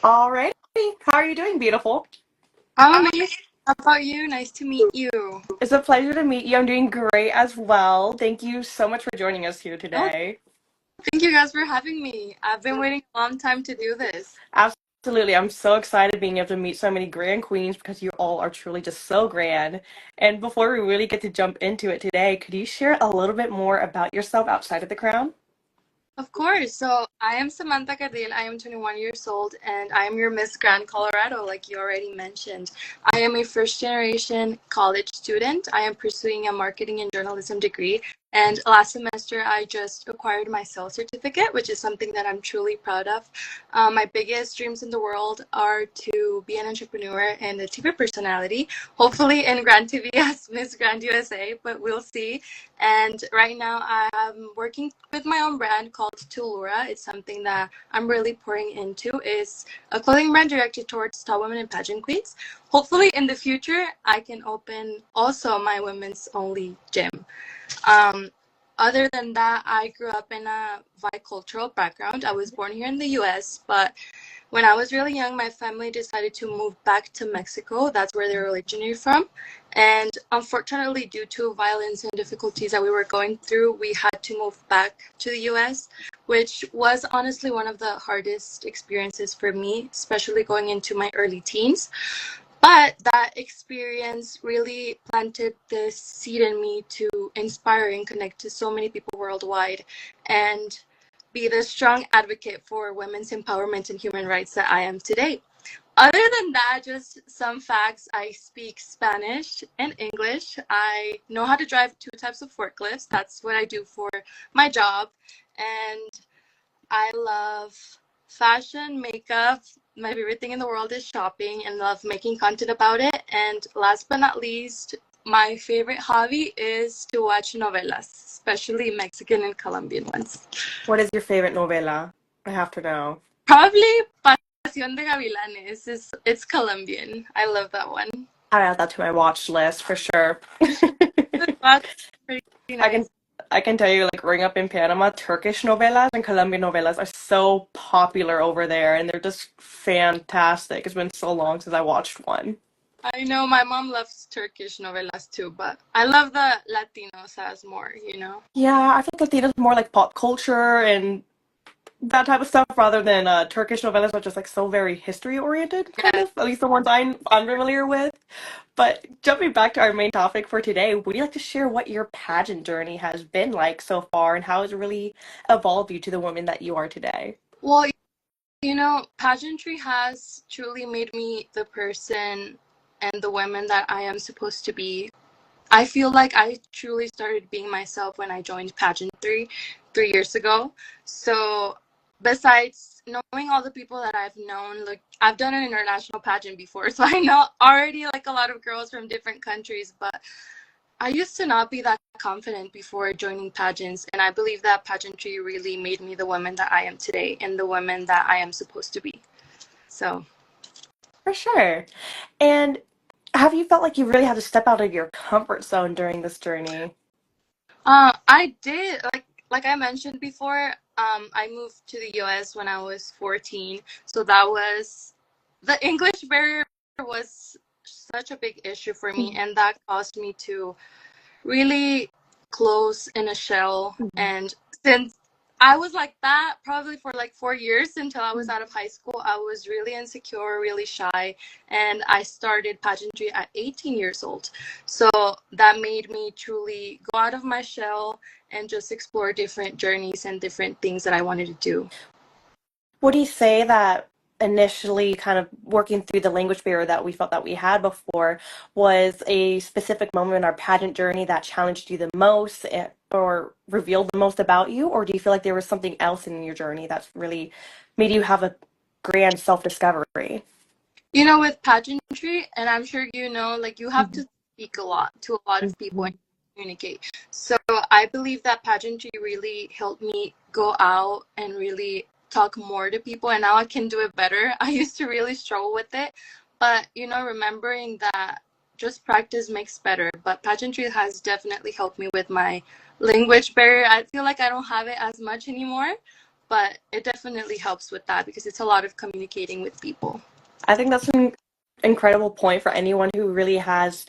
Alrighty. How are you doing, beautiful? I'm amazing. How about you? Nice to meet you. It's a pleasure to meet you. I'm doing great as well. Thank you so much for joining us here Oh, today. thank you guys for having me. I've been waiting a long time to do this. Absolutely. I'm so excited being able to meet so many grand queens because you all are truly just so grand. And before we really get to jump into it today, could you share a little bit more about yourself outside of the crown? Of course. So I am Samantha Cardiel. I am 21 years old and I am your Miss Grand Colorado, like you already mentioned. I am a first generation college student. I am pursuing a marketing and journalism degree. And last semester, I just acquired my sales certificate, which is something that I'm truly proud of. My biggest dreams in the world are to be an entrepreneur and a TV personality, hopefully in Grand TV as Miss Grand USA, but we'll see. And right now, I'm working with my own brand called Tulura. It's something that I'm really pouring into. It's a clothing brand directed towards tall women and pageant queens. Hopefully, in the future, I can open also my women's only gym. Um, Other than that, I grew up in a bicultural background. I was born here in the US, but when I was really young, my family decided to move back to Mexico. That's where they're originally from. And unfortunately, due to violence and difficulties that we were going through, we had to move back to the US, which was honestly one of the hardest experiences for me, especially going into my early teens. But that experience really planted this seed in me to inspire and connect to so many people worldwide and be the strong advocate for women's empowerment and human rights that I am today. Other than that, just some facts. I speak Spanish and English. I know how to drive two types of forklifts. That's what I do for my job. And I love fashion, makeup. My favorite thing in the world is shopping and love making content about it. And last but not least, my favorite hobby is to watch novelas, especially Mexican and Colombian ones. What is your favorite novela? I have to know. Probably Pasión de Gavilanes. It's Colombian. I love that one. I'll add that to my watch list for sure. You should watch. Pretty I can nice. I can tell you, like growing up in Panama, Turkish novelas and Colombian novelas are so popular over there, and they're just fantastic. It's been so long since I watched one. I know my mom loves Turkish novelas too, but I love the Latinos as more. Yeah, I feel like Latina's more like pop culture and that type of stuff rather than Turkish novelas, which is like so very history oriented, kind Yes. of. At least the ones I'm familiar with. But jumping back to our main topic for today, would you like to share what your pageant journey has been like so far and how it's really evolved you to the woman that you are today? Well, pageantry has truly made me the person and the woman that I am supposed to be. I feel like I truly started being myself when I joined pageantry 3 years ago. So, besides knowing all the people that I've known, like I've done an international pageant before, so I know already like a lot of girls from different countries, but I used to not be that confident before joining pageants, and I believe that pageantry really made me the woman that I am today and the woman that I am supposed to be. So, For sure. And have you felt like you really had to step out of your comfort zone during this journey? I did like I mentioned before. I moved to the U.S. when I was 14, so that was the English barrier was such a big issue for me, and that caused me to really close in a shell. And since I was like that probably for like 4 years until I was out of high school, I was really insecure, really shy, and I started pageantry at 18 years old. So that made me truly go out of my shell and just explore different journeys and different things that I wanted to do. Would you say that initially kind of working through the language barrier that we felt that we had before was a specific moment in our pageant journey that challenged you the most or revealed the most about you? Or do you feel like there was something else in your journey that's really made you have a grand self-discovery? With pageantry, and I'm sure like you have to speak a lot to a lot of people and communicate. So I believe that pageantry really helped me go out and really talk more to people, and now I can do it better. I used to really struggle with it, but remembering that just practice makes better. But pageantry has definitely helped me with my language barrier. I feel like I don't have it as much anymore, but it definitely helps with that because it's a lot of communicating with people. I think that's an incredible point for anyone who really has,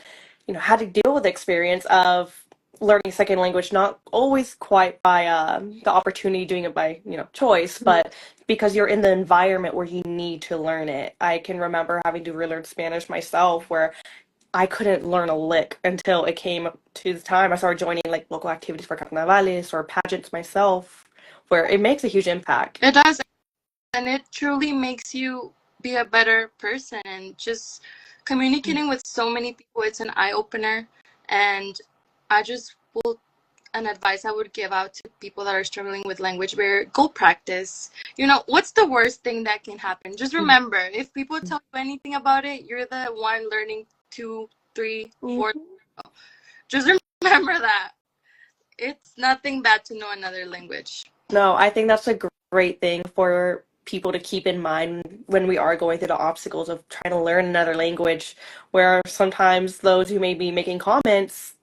had to deal with the experience of learning second language, not always quite by the opportunity doing it by, choice, but because you're in the environment where you need to learn it. I can remember having to relearn Spanish myself, where I couldn't learn a lick until it came to the time I started joining like local activities for carnavales or pageants myself, where it makes a huge impact. It does, and it truly makes you be a better person, and just communicating with so many people, it's an eye opener. And I just will an advice I would give out to people that are struggling with language barrier: go practice. What's the worst thing that can happen? Just remember, if people tell you anything about it, you're the one learning 2, 3, 4. Mhm. Just remember that it's nothing bad to know another language. No, I think that's a great thing for people to keep in mind when we are going through the obstacles of trying to learn another language, where sometimes those who may be making comments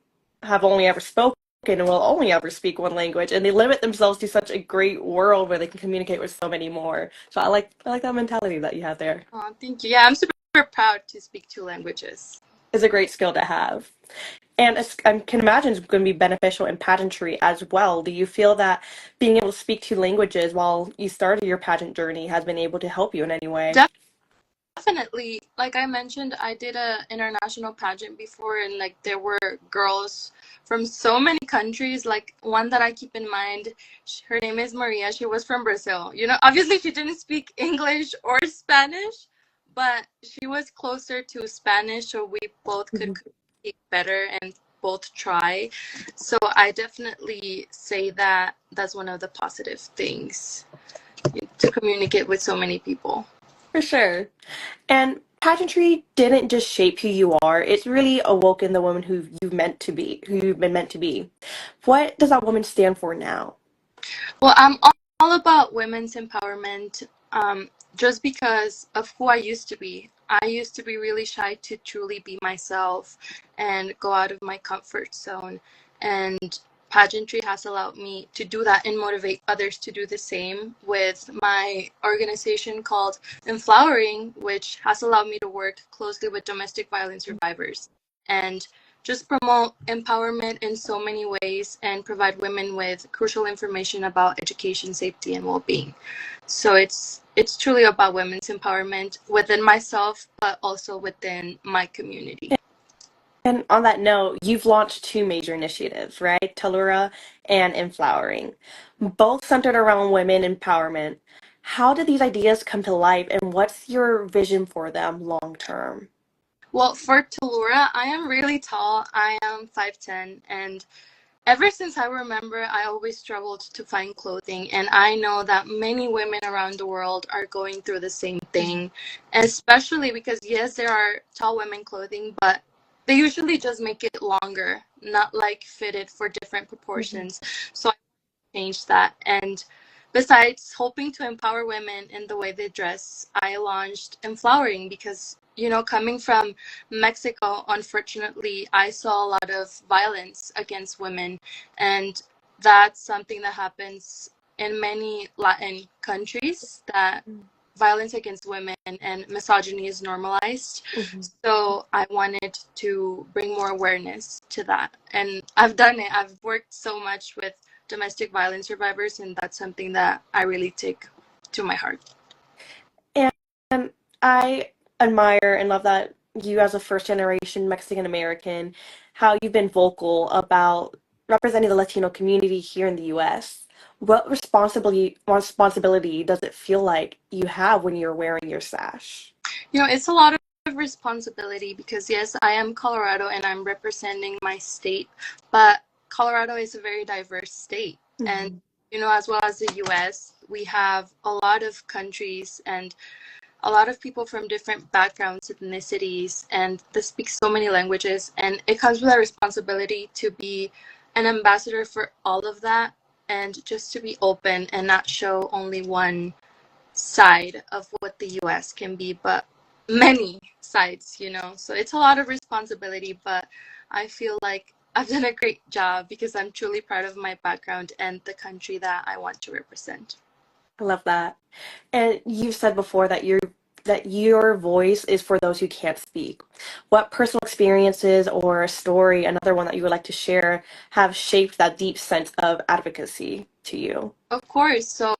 have only ever spoken and will only ever speak one language, and they limit themselves to such a great world where they can communicate with so many more. So I like that mentality that you have there. Oh, thank you. Yeah, I'm super proud to speak 2 languages. It's a great skill to have. And I can imagine it's going to be beneficial in pageantry as well. Do you feel that being able to speak two languages while you started your pageant journey has been able to help you in any way? Definitely. Like I mentioned, I did a international pageant before, and like there were girls from so many countries. Like one that I keep in mind, her name is Maria. She was from Brazil. Obviously she didn't speak English or Spanish, but she was closer to Spanish, so we both could Mhm. communicate better and both try. So I definitely say that that's one of the positive things, to communicate with so many people. For sure. And pageantry didn't just shape who you are, it's really awoken the woman who who you've been meant to be. What does that woman stand for now? Well, I'm all about women's empowerment, just because of who I used to be. I used to be really shy to truly be myself and go out of my comfort zone. And pageantry has allowed me to do that and motivate others to do the same with my organization called Enflowering, which has allowed me to work closely with domestic violence survivors and just promote empowerment in so many ways and provide women with crucial information about education, safety, and well-being. So it's truly about women's empowerment within myself, but also within my community. And on that note, you've launched two major initiatives, right? Talura and Enflowering, both centered around women empowerment. How did these ideas come to life, and what's your vision for them long term? Well, for Talura, I am really tall. I am 5'10", and ever since I remember, I always struggled to find clothing, and I know that many women around the world are going through the same thing, especially because, yes, there are tall women clothing, but they usually just make it longer, not like fitted for different Mhm. proportions. So I changed that. And besides hoping to empower women in the way they dress, I launched Enflowering because, coming from Mexico, unfortunately, I saw a lot of violence against women. And that's something that happens in many Latin countries, that violence against women and misogyny is normalized. Mhm. So I wanted to bring more awareness to that. And I've done it. I've worked so much with domestic violence survivors, and that's something that I really take to my heart. And I admire and love that you, as a first generation Mexican American, how you've been vocal about representing the Latino community here in the US. What responsibility does it feel like you have when you're wearing your sash? It's a lot of responsibility because, yes, I am Colorado and I'm representing my state, but Colorado is a very diverse state. And, Mhm. as well as the US, we have a lot of countries and a lot of people from different backgrounds, ethnicities, and they speak so many languages. And it comes with a responsibility to be an ambassador for all of that, and just to be open and not show only one side of what the US can be, but many sides. So it's a lot of responsibility, but I feel like I've done a great job because I'm truly proud of my background and the country that I want to represent. I love that. And you said before that your voice is for those who can't speak. What personal experiences or story, another one that you would like to share, have shaped that deep sense of advocacy to you? Of course. So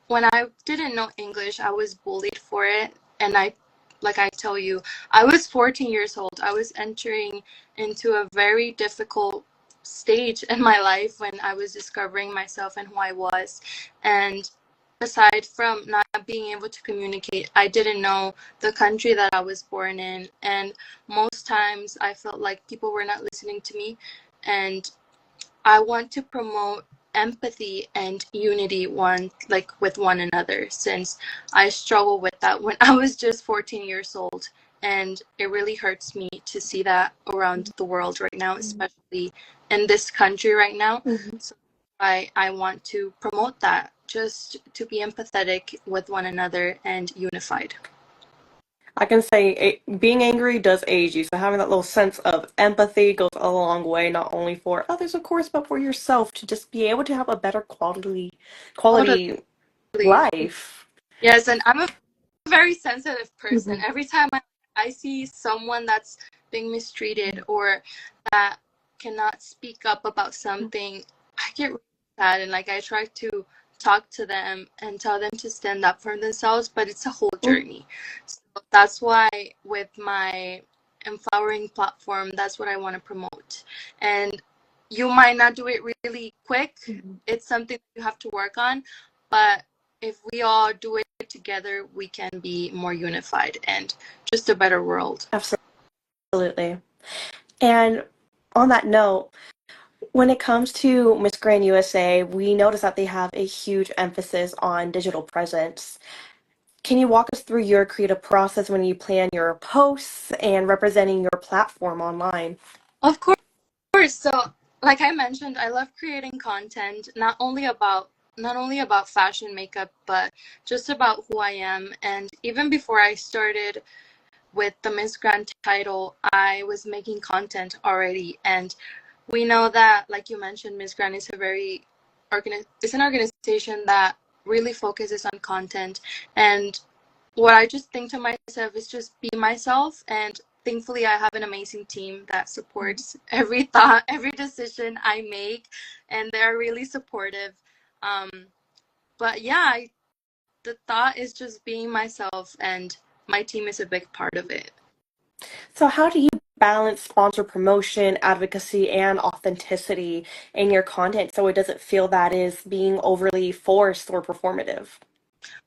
when I didn't know English, I was bullied for it. And like I tell you, I was 14 years old. I was entering into a very difficult stage in my life when I was discovering myself and who I was. And aside from not being able to communicate, I didn't know the country that I was born in. And most times I felt like people were not listening to me. And I want to promote empathy and unity with one another, since I struggle with that when I was just 14 years old, and it really hurts me to see that around the world right now, especially in this country right now. Mhm. So I want to promote that, just to be empathetic with one another and unified. I can say being angry does age you, so having that little sense of empathy goes a long way, not only for others, of course, but for yourself to just be able to have a better quality Totally. life. Yes, and I'm a very sensitive person. Mhm. Every time I see someone that's being mistreated or that cannot speak up about something, I get really sad, and like I try to talk to them and tell them to stand up for themselves, but it's a whole Mhm. journey. So that's why with my empowering platform, that's what I want to promote. And you might not do it really quick. Mhm. It's something you have to work on, but if we all do it together, we can be more unified and just a better world. Absolutely. And on that note, when it comes to Miss Grand USA, we notice that they have a huge emphasis on digital presence. Can you walk us through your creative process when you plan your posts and representing your platform online? Of course. So, like I mentioned, I love creating content not only about fashion makeup, but just about who I am. And even before I started with the Miss Grand title, I was making content already. And we know that, like you mentioned, Miss Grand is it's an organization that really focuses on content. And what I just think to myself is just be myself. And thankfully, I have an amazing team that supports every thought, every decision I make, and they're really supportive. Um, but yeah, the thought is just being myself, and my team is a big part of it. So, how do you balance sponsor promotion, advocacy, and authenticity in your content so it doesn't feel that is being overly forced or performative?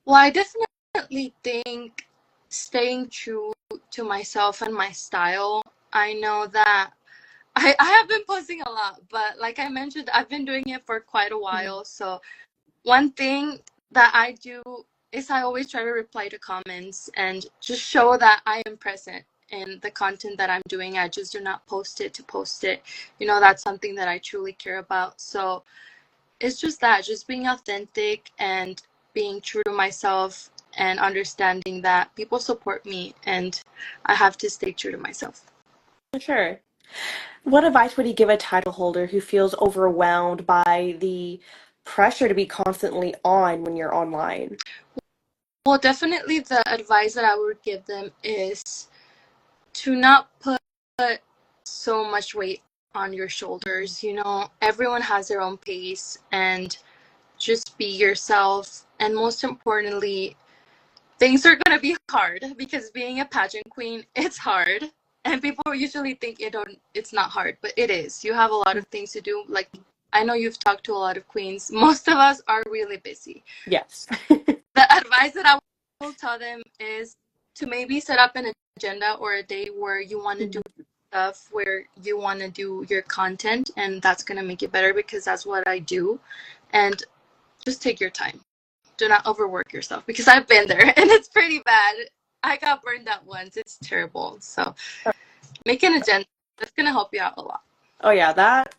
Well, I definitely think staying true to myself and my style. I know that I have been posting a lot, but like I mentioned, I've been doing it for quite a Mhm. while. So one thing that I do is I always try to reply to comments and just show that I am present in the content that I'm doing. I just do not post it to post it. That's something that I truly care about. So it's just that, just being authentic and being true to myself and understanding that people support me and I have to stay true to myself. Sure. What advice would you give a title holder who feels overwhelmed by the pressure to be constantly on when you're online? Well, definitely the advice that I would give them is to not put so much weight on your shoulders. Everyone has their own pace, and just be yourself. And most importantly, things are gonna be hard, because being a pageant queen, it's hard. And people usually think it's not hard, but it is. You have a lot of things to do. Like, I know you've talked to a lot of queens. Most of us are really busy. Yes. The advice that I will tell them is to maybe set up an agenda or a day where you want to do stuff, where you want to do your content, and that's going to make it better, because that's what I do. And just take your time. Do not overwork yourself, because I've been there and it's pretty bad. I got burned out once. It's terrible. So make an agenda. That's going to help you out a lot. Oh, yeah, that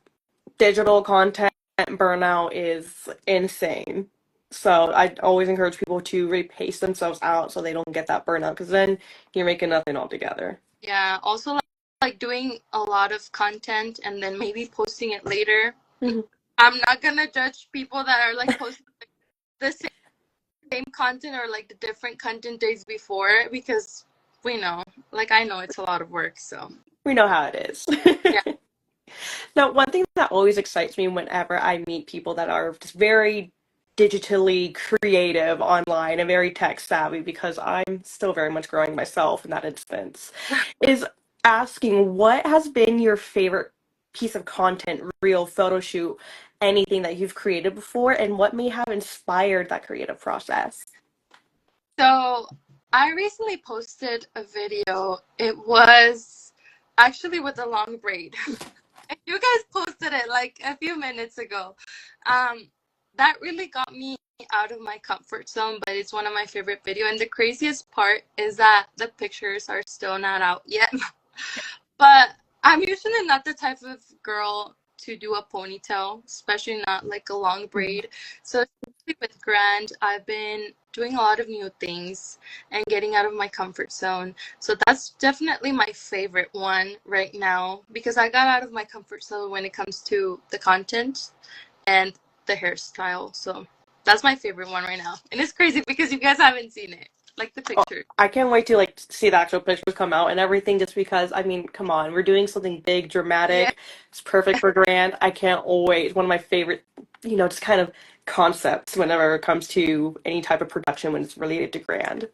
digital content burnout is insane. So I always encourage people to really pace themselves out so they don't get that burnout because then you're making nothing altogether. Yeah. Also, like doing a lot of content and then maybe posting it later. Mhm. I'm not gonna judge people that are like posting the same content or like the different content days before because we know, like I know it's a lot of work. So We know how it is. yeah. Now, one thing that always excites me whenever I meet people that are just very digitally creative online and very tech savvy, because I'm still very much growing myself in that instance, is asking what has been your favorite piece of content, reel, photo shoot, anything that you've created before, and what may have inspired that creative process? So I recently posted a video. It was actually with a long braid. You guys posted it like a few minutes ago. Um, that really got me out of my comfort zone, but it's one of my favorite video. And the craziest part is that the pictures are still not out yet. But I'm usually not the type of girl to do a ponytail, especially not like a long braid. So especially with Grand, I've been doing a lot of new things and getting out of my comfort zone. So that's definitely my favorite one right now because I got out of my comfort zone when it comes to the content and the hairstyle. So that's my favorite one right now. And it's crazy because you guys haven't seen it, like the Oh, picture. I can't wait to like see the actual pictures come out and everything just because I mean, come on, we're doing something big, Yeah. dramatic. It's perfect for Grand. I can't wait. It's one of my favorite, just kind of concepts whenever it comes to any type of production when it's related to Grand.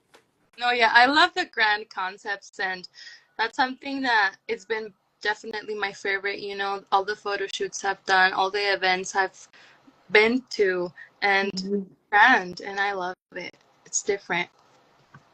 No, yeah, I love the grand concepts, and that's something that it's been definitely my favorite. You know, all the photo shoots I've done, all the events I've been to, and grand, and I love it. It's different.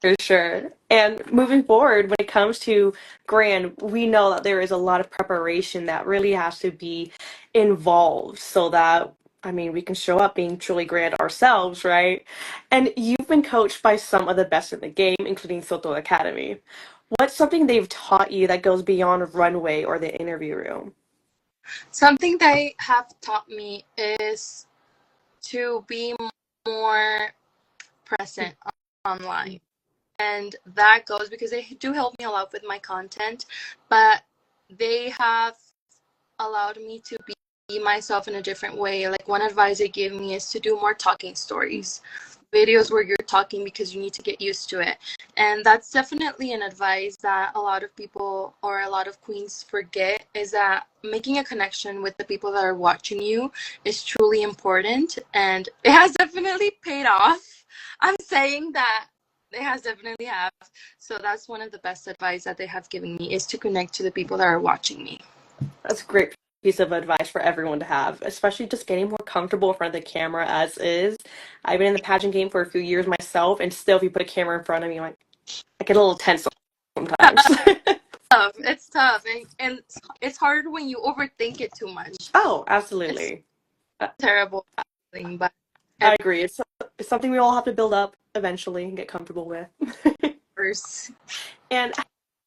For sure. And moving forward, when it comes to Grand, we know that there is a lot of preparation that really has to be involved so that, I mean, we can show up being truly Grand ourselves, right? And you've been coached by some of the best in the game, including Soto Academy. What's something they've taught you that goes beyond runway or the interview room? Something they have taught me is to be more present online. And that goes because they do help me a lot with my content, but they have allowed me to be myself in a different way. Like one advice they gave me is to do more talking stories, videos where you're talking because you need to get used to it. And that's definitely an advice that a lot of people or a lot of queens forget is that making a connection with the people that are watching you is truly important and it has definitely paid off. I'm saying that it has definitely have. So that's one of the best advice that they have given me is to connect to the people that are watching me. That's a great piece of advice for everyone to have, especially just getting more comfortable in front of the camera as is. I've been in the pageant game for a few years myself, and still, if you put a camera in front of me, I'm like, I get a little tense sometimes. Tough. It's tough, and it's hard when you overthink it too much. Oh, It's absolutely. a terrible thing, but I at agree. It's something we all have to build up eventually and get comfortable with. first, And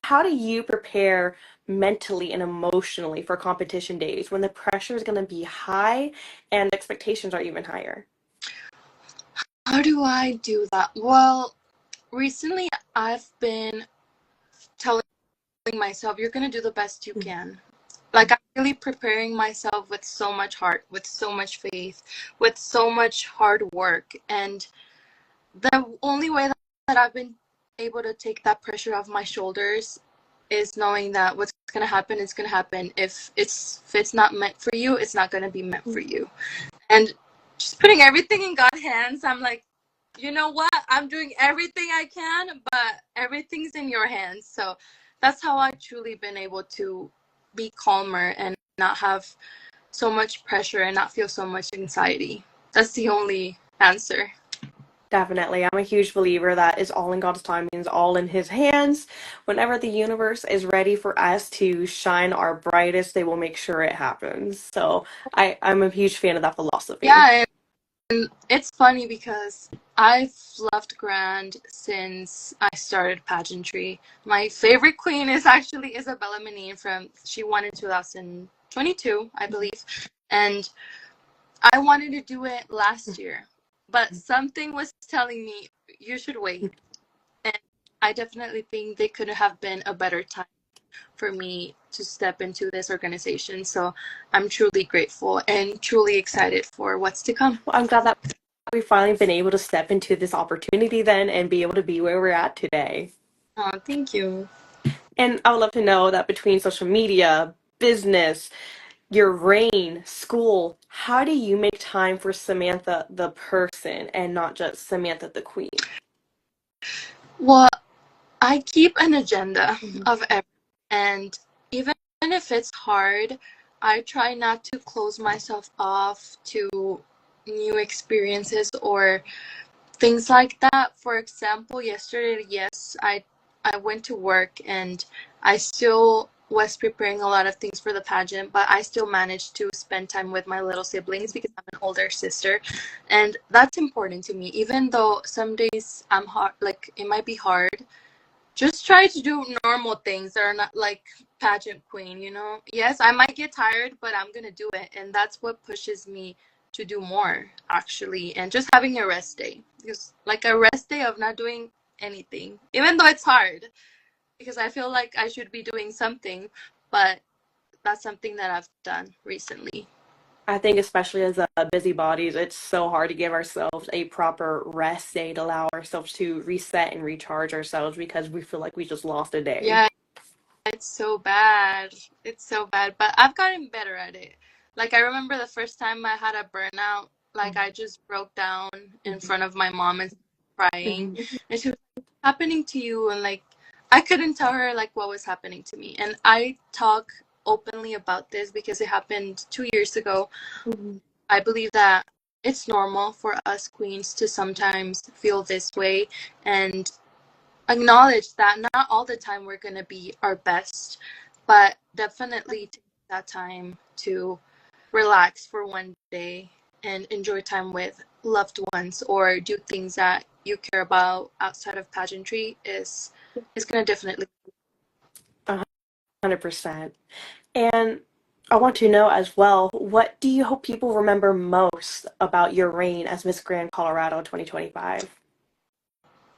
how do you prepare mentally and emotionally for competition days when the pressure is going to be high and expectations are even higher? how do I do that? Well, recently I've been telling myself you're gonna do the best you can. Like I'm really preparing myself with so much heart, with so much faith, with so much hard work, and the only way that I've been able to take that pressure off my shoulders is knowing that what's gonna happen is gonna happen. If it's not meant for you, it's not gonna be meant for you. And just putting everything in God's hands, I'm like, you know what? I'm doing everything I can, but everything's in your hands. So that's how I truly been able to be calmer and not have so much pressure and not feel so much anxiety. That's the only answer. Definitely. I'm a huge believer that is all in God's timing, is all in His hands. Whenever the universe is ready for us to shine our brightest, they will make sure it happens. So I'm a huge fan of that philosophy. Yeah, and it's funny because I've loved Grand since I started pageantry. My favorite queen is actually Isabella Menin she won in 2022, I believe. And I wanted to do it last year, but something was telling me you should wait. And I definitely think they could have been a better time for me to step into this organization. So I'm truly grateful and truly excited for what's to come. Well, I'm glad that we've finally been able to step into this opportunity then and be able to be where we're at today. Oh, thank you. And I would love to know that between social media, business, your reign, school, how do you make time for Samantha the person and not just Samantha the queen? Well, I keep an agenda Mhm. of everything, and even if it's hard, I try not to close myself off to new experiences or things like that. For example, yesterday, yes, I went to work and I still was preparing a lot of things for the pageant, but I still managed to spend time with my little siblings because I'm an older sister, and that's important to me. Even though some days I'm hard, like it might be hard, just try to do normal things that are not like pageant queen, you know? Yes, I might get tired, but I'm gonna do it. And that's what pushes me to do more, actually. And just having a rest day. Because, like, a rest day of not doing anything, even though it's hard, because I feel like I should be doing something, but that's something that I've done recently. I think especially as busybodies, it's so hard to give ourselves a proper rest day to allow ourselves to reset and recharge ourselves because we feel like we just lost a day. Yeah, it's so bad. It's so bad, but I've gotten better at it. Like I remember the first time I had a burnout, like I just broke down in Mhm. front of my mom and started crying. Mhm. And she was like, "What's happening to you?" And like I couldn't tell her like what was happening to me. And I talk openly about this because it happened 2 years ago. Mhm. I believe that it's normal for us queens to sometimes feel this way and acknowledge that not all the time we're going to be our best, but definitely take that time to relax for one day and enjoy time with loved ones or do things that you care about outside of pageantry is going to definitely. 100%. And I want to know as well, what do you hope people remember most about your reign as Miss Grand Colorado 2025?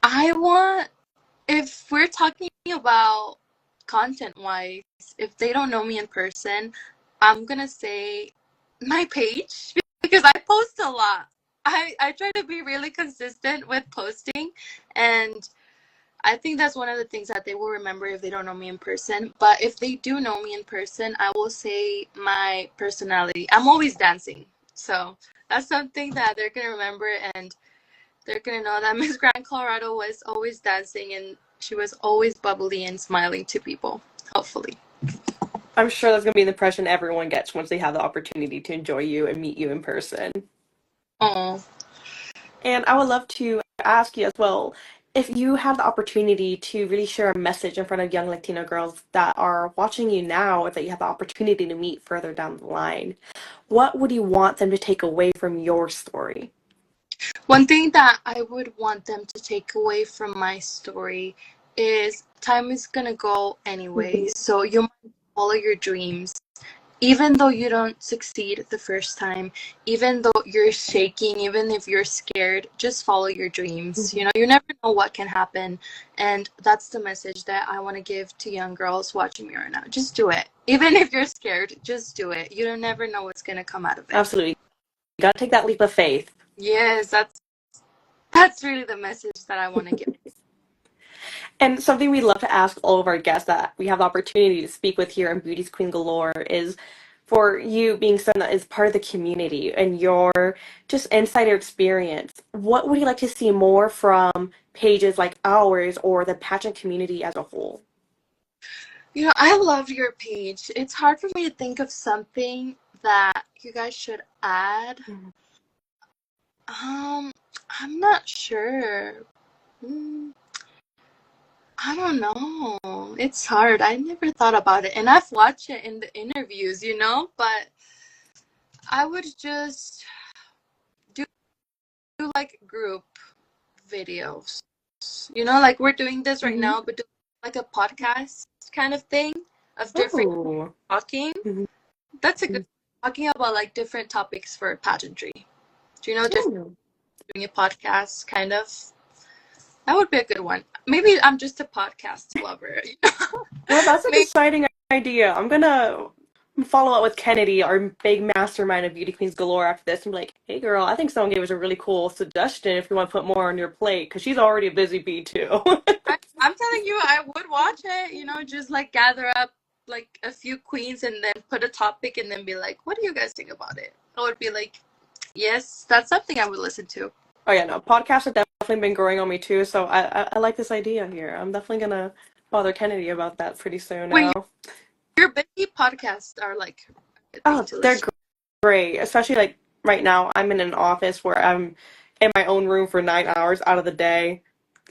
I want, if we're talking about content wise, if they don't know me in person, I'm gonna say my page because I post a lot. I try to be really consistent with posting, and I think that's one of the things that they will remember if they don't know me in person. But if they do know me in person, I will say my personality. I'm always dancing, so that's something that they're gonna remember, and they're gonna know that Miss Grand Colorado was always dancing and she was always bubbly and smiling to people. Hopefully. I'm sure that's going to be the impression everyone gets once they have the opportunity to enjoy you and meet you in person. Oh, And I would love to ask you as well, if you have the opportunity to really share a message in front of young Latino girls that are watching you now or that you have the opportunity to meet further down the line, what would you want them to take away from your story? one thing that I would want them to take away from my story is time is gonna go anyway. Mhm. So you might follow your dreams. Even though you don't succeed the first time, even though you're shaking, even if you're scared, just follow your dreams. You know, you never know what can happen. And that's the message that I want to give to young girls watching me right now. Just do it. Even if you're scared, just do it. You don't never know what's going to come out of it. Absolutely. You got to take that leap of faith. Yes, that's really the message that I want to give. And something we love to ask all of our guests that we have the opportunity to speak with here on Beauty's Queen Galore is for you being someone that is part of the community and your just insider experience. What would you like to see more from pages like ours or the pageant community as a whole? You know, I love your page. It's hard for me to think of something that you guys should add. Mhm. Um, I'm not sure. Mm, I don't know. It's hard. I never thought about it. And I've watched it in the interviews, you know, but I would just do like group videos. You know, like we're doing this right Mhm. now, but do like a podcast kind of thing of different Oh. talking. Mhm. That's a good talking about like different topics for pageantry. Do you know different Oh. doing a podcast kind of? That would be a good one. Maybe I'm just a podcast lover. Well, that's an Maybe exciting idea. I'm gonna follow up with Kennedy, our big mastermind of Beauty Queens Galore, after this, and be like, "Hey, girl, I think someone gave us a really cool suggestion if you want to put more on your plate, because she's already a busy bee too." I'm telling you, I would watch it, just like gather up like a few queens and then put a topic and then be like, what do you guys think about it? I would be like, yes, that's something I would listen to. Oh yeah, no, podcasts have definitely been growing on me too, so I like this idea here. I'm definitely gonna bother Kennedy about that pretty soon now. Wait, your busy podcasts are like a good thing Oh, to they're listen. great, especially like right now. I'm in an office where I'm in my own room for 9 hours out of the day.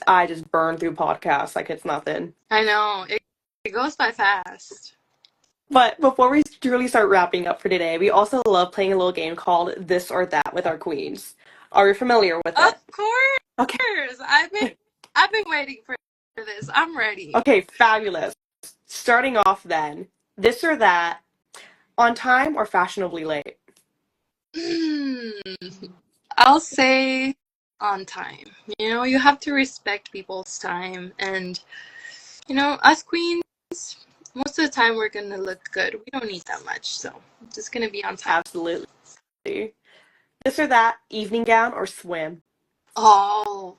I just burn through podcasts like it's nothing. I know it goes by fast. But before we truly start wrapping up for today, we also love playing a little game called This or That with our queens. Are you familiar with Of it? course, Okay. I've been waiting for this. I'm ready. Okay, fabulous. Starting off then, this or that, on time or fashionably late? I'll say on time. You have to respect people's time, and us queens, most of the time we're gonna look good. We don't need that much, so I'm just gonna be on time. Absolutely. This or that, evening gown or swim? Oh,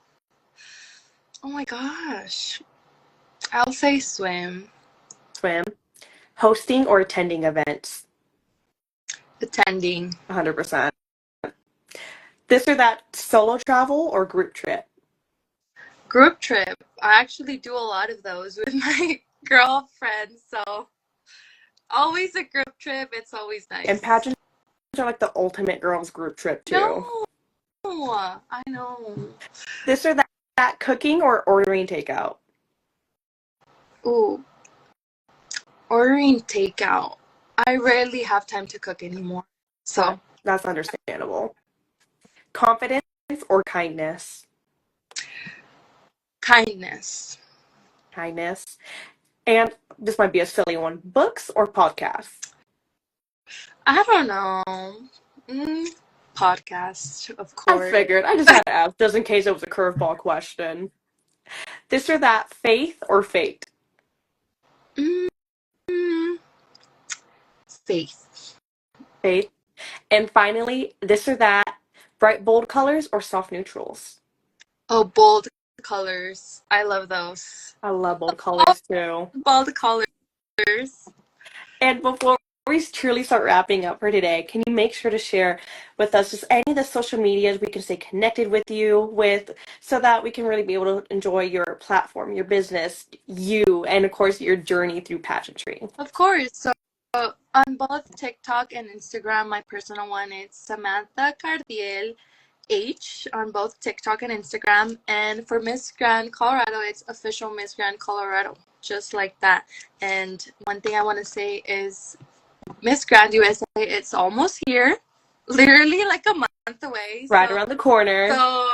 oh my gosh. I'll say swim. Swim. Hosting or attending events? Attending. 100%. This or that, solo travel or group trip? Group trip. I actually do a lot of those with my girlfriends, so always a group trip. It's always And nice. pageants are like the ultimate girls group trip too. No, I know. This or that, cooking or ordering takeout? Ooh, ordering takeout. I rarely have time to cook anymore. So, That's understandable. Confidence or kindness? kindness. Kindness. And this might be a silly one. Books or podcasts? I don't know. Mm, podcast, of I course. figured. I just had to ask, just in case it was a curveball question. This or that, faith or fate? Mm, faith. Faith. And finally, this or that, bright bold colors or soft neutrals? Oh, bold colors. I love those. I love bold colors too. Bold colors. And before we truly start wrapping up for today, can you make sure to share with us just any of the social medias we can stay connected with you with so that we can really be able to enjoy your platform, your business, you, and of course your journey through pageantry? Of course. So on both TikTok and Instagram, my personal one is Samantha Cardiel H on both TikTok and Instagram. And for Miss Grand Colorado, it's official Miss Grand Colorado, just like that. And one thing I want to say is Miss Grand USA, it's almost here, literally like a month away. Right around the corner. So,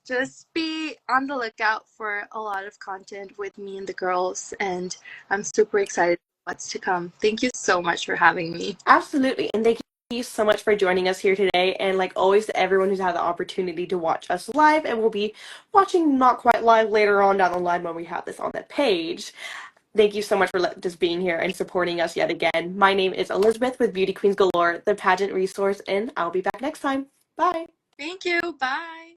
just be on the lookout for a lot of content with me and the girls. And I'm super excited for what's to come. Thank you so much for having me. Absolutely. And thank you so much for joining us here today. And like always, to everyone who's had the opportunity to watch us live, and we'll be watching not quite live later on down the line when we have this on the page. Thank you so much for just being here and supporting us yet again. My name is Elizabeth with Beauty Queens Galore, the pageant resource, and I'll be back next time. Bye. Thank you. Bye.